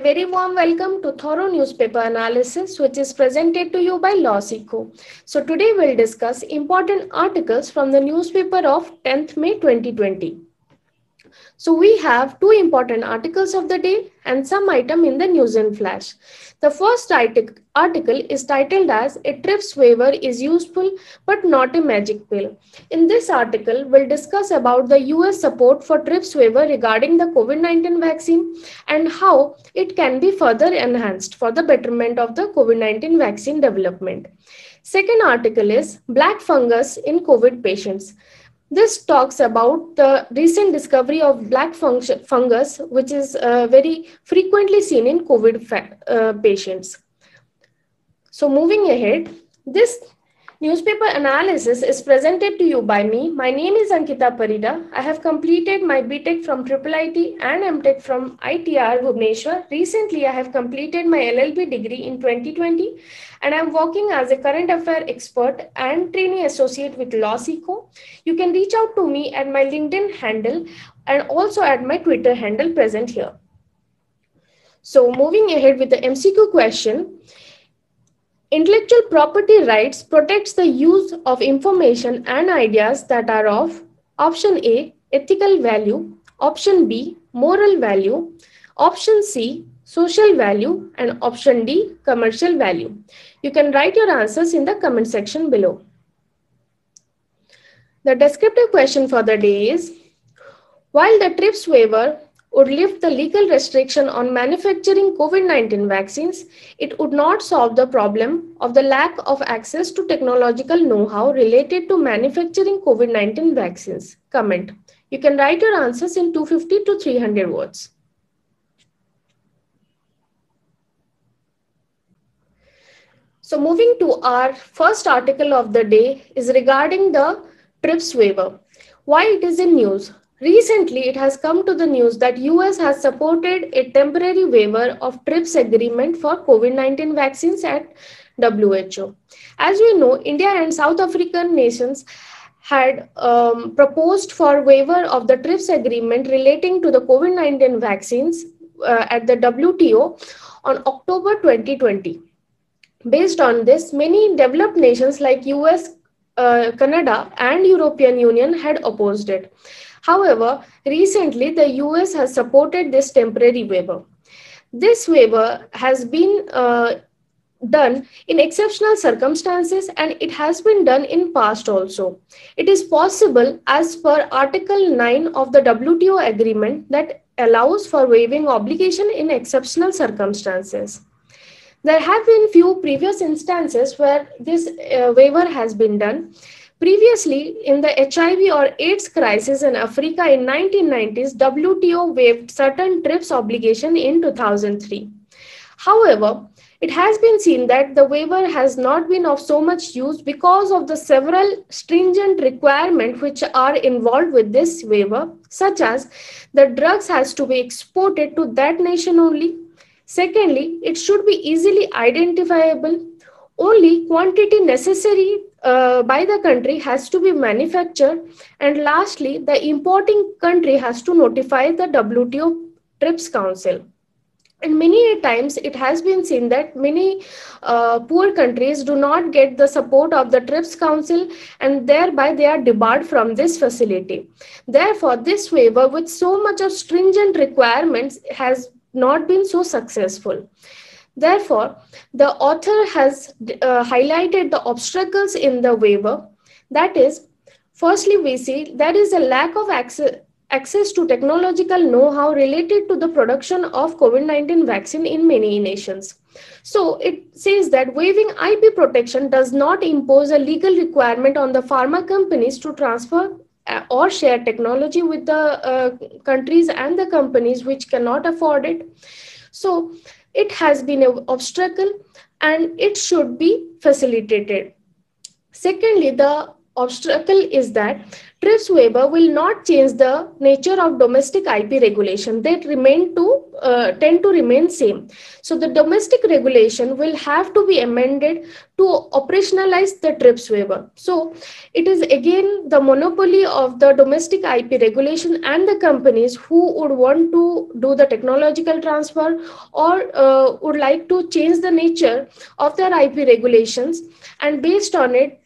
very warm welcome to Thorough Newspaper Analysis, which is presented to you by Lawsico. So today we'll discuss important articles from the newspaper of 10th May 2020. So we have two important articles of the day and some item in the news in flash. The first article is titled as "A TRIPS waiver is useful but not a magic pill." In this article, we'll discuss about the US support for TRIPS waiver regarding the COVID-19 vaccine and how it can be further enhanced for the betterment of the COVID-19 vaccine development. Second article is Black Fungus in COVID Patients. This talks about the recent discovery of black fungus, which is very frequently seen in COVID patients. So moving ahead, this newspaper analysis is presented to you by me. My name is Ankita Parida. I have completed my BTech from IIIT and MTech from ITR Bhubaneswar. Recently, I have completed my LLB degree in 2020 and I'm working as a current affair expert and trainee associate with Lawsico. You can reach out to me at my LinkedIn handle and also at my Twitter handle present here. So moving ahead with the MCQ question. Intellectual property rights protects the use of information and ideas that are of option A, ethical value, option B, moral value, option C, social value, and option D, commercial value. You can write your answers in the comment section below. The descriptive question for the day is, while the TRIPS waiver would lift the legal restriction on manufacturing COVID-19 vaccines, it would not solve the problem of the lack of access to technological know-how related to manufacturing COVID-19 vaccines. Comment. You can write your answers in 250 to 300 words. So moving to our first article of the day is regarding the TRIPS waiver. Why it is in news? Recently, it has come to the news that US has supported a temporary waiver of TRIPS agreement for COVID-19 vaccines at WHO. As we know, India and South African nations had proposed for waiver of the TRIPS agreement relating to the COVID-19 vaccines at the WTO on October 2020. Based on this, many developed nations like US, Canada, and European Union had opposed it. However, recently the US has supported this temporary waiver. This waiver has been done in exceptional circumstances and it has been done in past also. It is possible as per Article 9 of the WTO agreement that allows for waiving obligation in exceptional circumstances. There have been few previous instances where this waiver has been done. Previously, in the HIV or AIDS crisis in Africa in 1990s, WTO waived certain TRIPS obligation in 2003. However, it has been seen that the waiver has not been of so much use because of the several stringent requirements which are involved with this waiver, such as the drugs has to be exported to that nation only. Secondly, it should be easily identifiable. Only quantity necessary by the country has to be manufactured. And lastly, the importing country has to notify the WTO TRIPS Council. And many times it has been seen that many poor countries do not get the support of the TRIPS Council and thereby they are debarred from this facility. Therefore, this waiver with so much of stringent requirements has not been so successful. Therefore, the author has highlighted the obstacles in the waiver. That is, firstly, we see there is a lack of access to technological know-how related to the production of COVID-19 vaccine in many nations. So it says that waiving IP protection does not impose a legal requirement on the pharma companies to transfer or share technology with the countries and the companies which cannot afford it. So it has been an obstacle and it should be facilitated. Secondly, the obstacle is that TRIPS waiver will not change the nature of domestic IP regulation. They tend to remain same. So the domestic regulation will have to be amended to operationalize the TRIPS waiver. So it is again the monopoly of the domestic IP regulation and the companies who would want to do the technological transfer or would like to change the nature of their IP regulations, and based on it,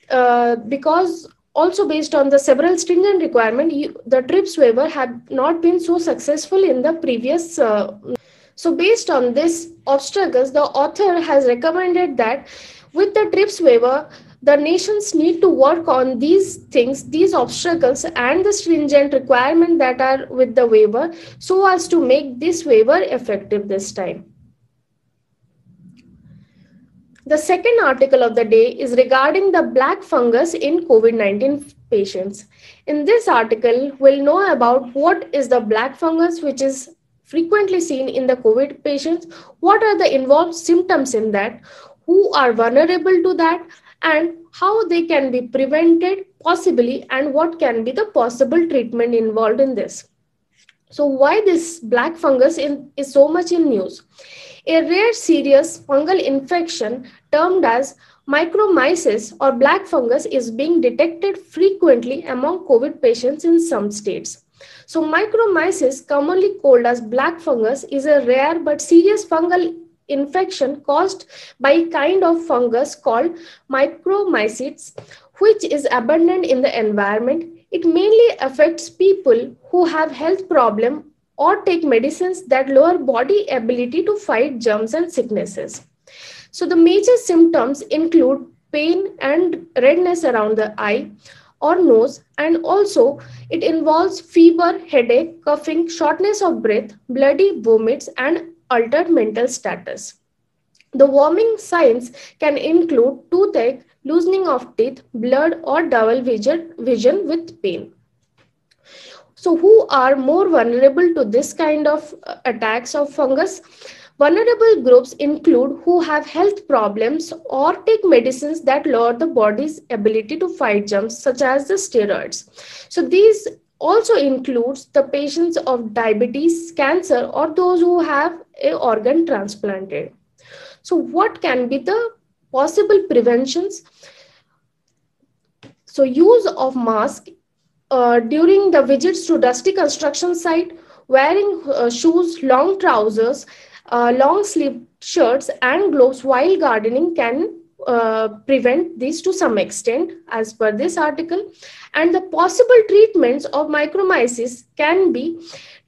because also based on the several stringent requirements, the TRIPS waiver had not been so successful in the previous. So based on this obstacles, the author has recommended that with the TRIPS waiver, the nations need to work on these things, these obstacles, and the stringent requirements that are with the waiver, so as to make this waiver effective this time. The second article of the day is regarding the black fungus in COVID-19 patients. In this article, we'll know about what is the black fungus, which is frequently seen in the COVID patients, what are the involved symptoms in that, who are vulnerable to that, and how they can be prevented possibly, and what can be the possible treatment involved in this. So why this black fungus is so much in news? A rare serious fungal infection termed as micromyces or black fungus is being detected frequently among COVID patients in some states. So micromyces, commonly called as black fungus, is a rare but serious fungal infection caused by a kind of fungus called micromycetes, which is abundant in the environment. It mainly affects people who have health problems or take medicines that lower body ability to fight germs and sicknesses. So the major symptoms include pain and redness around the eye or nose, and also it involves fever, headache, coughing, shortness of breath, bloody vomits, and altered mental status. The warming signs can include toothache, loosening of teeth, blood, or double vision with pain. So who are more vulnerable to this kind of attacks of fungus? Vulnerable groups include who have health problems or take medicines that lower the body's ability to fight germs, such as the steroids. So these also includes the patients of diabetes, cancer, or those who have an organ transplanted. So what can be the possible preventions? So use of mask during the visits to dusty construction site, wearing shoes, long trousers, long sleeved shirts, and gloves while gardening can prevent this to some extent, as per this article. And the possible treatments of micromyces can be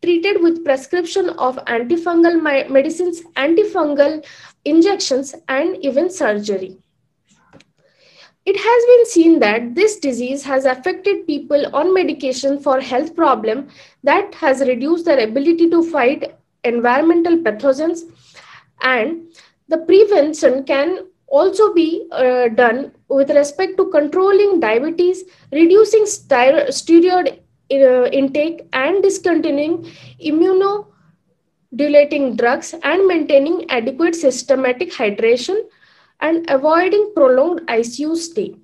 treated with prescription of antifungal medicines, antifungal injections, and even surgery. It has been seen that this disease has affected people on medication for health problem that has reduced their ability to fight environmental pathogens, and the prevention can also be done with respect to controlling diabetes, reducing steroid intake, and discontinuing immunodulating drugs, and maintaining adequate systematic hydration, and avoiding prolonged ICU stay.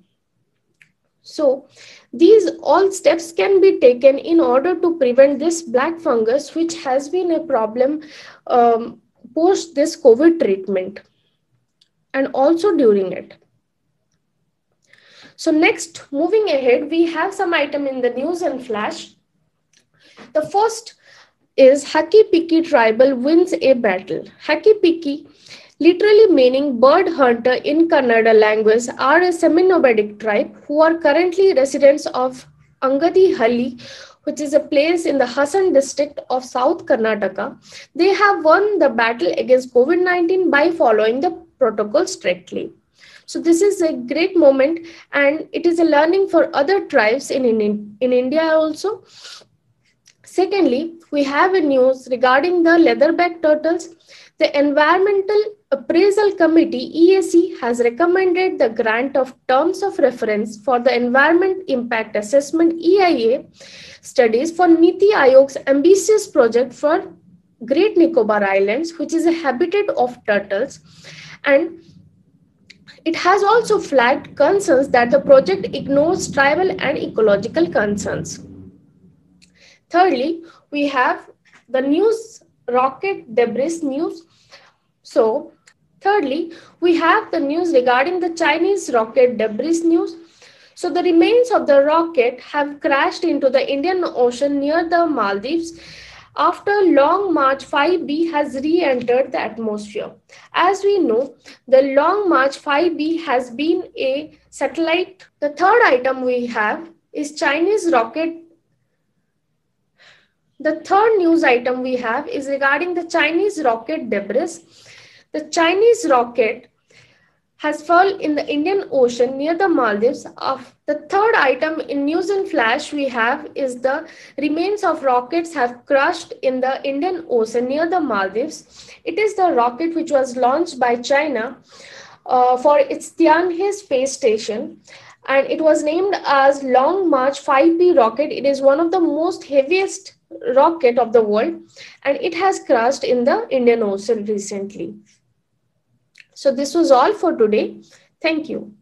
So these all steps can be taken in order to prevent this black fungus, which has been a problem post this COVID treatment and also during it. So next, moving ahead, we have some item in the news and flash. The first is Haki Piki tribal wins a battle. Haki Piki, literally meaning bird hunter in Kannada language, are a semi-nomadic tribe who are currently residents of Angadi Halli, which is a place in the Hassan district of South Karnataka. They have won the battle against COVID-19 by following the protocol strictly. So this is a great moment, and it is a learning for other tribes in India also. Secondly, we have a news regarding the leatherback turtles. The Environmental Appraisal Committee, EAC, has recommended the grant of terms of reference for the Environment Impact Assessment, EIA, studies for Niti Aayog's ambitious project for Great Nicobar Islands, which is a habitat of turtles. And It has also flagged concerns that the project ignores tribal and ecological concerns. Thirdly, we have the news rocket debris news. So, thirdly, we have the news regarding the Chinese rocket debris news. So, the remains of the rocket have crashed into the Indian Ocean near the Maldives after Long March 5B has re entered the atmosphere. As we know, the Long March 5B has been a satellite. The third item we have is Chinese rocket. The third news item we have is regarding the Chinese rocket debris. The Chinese rocket has fallen in the Indian Ocean near the Maldives. Of the third item in news and flash we have is the remains of rockets have crashed in the Indian Ocean near the Maldives. It is the rocket which was launched by China for its Tianhe space station, and it was named as Long March 5B rocket. It is one of the most heaviest rocket of the world, and it has crashed in the Indian Ocean recently. So this was all for today. Thank you.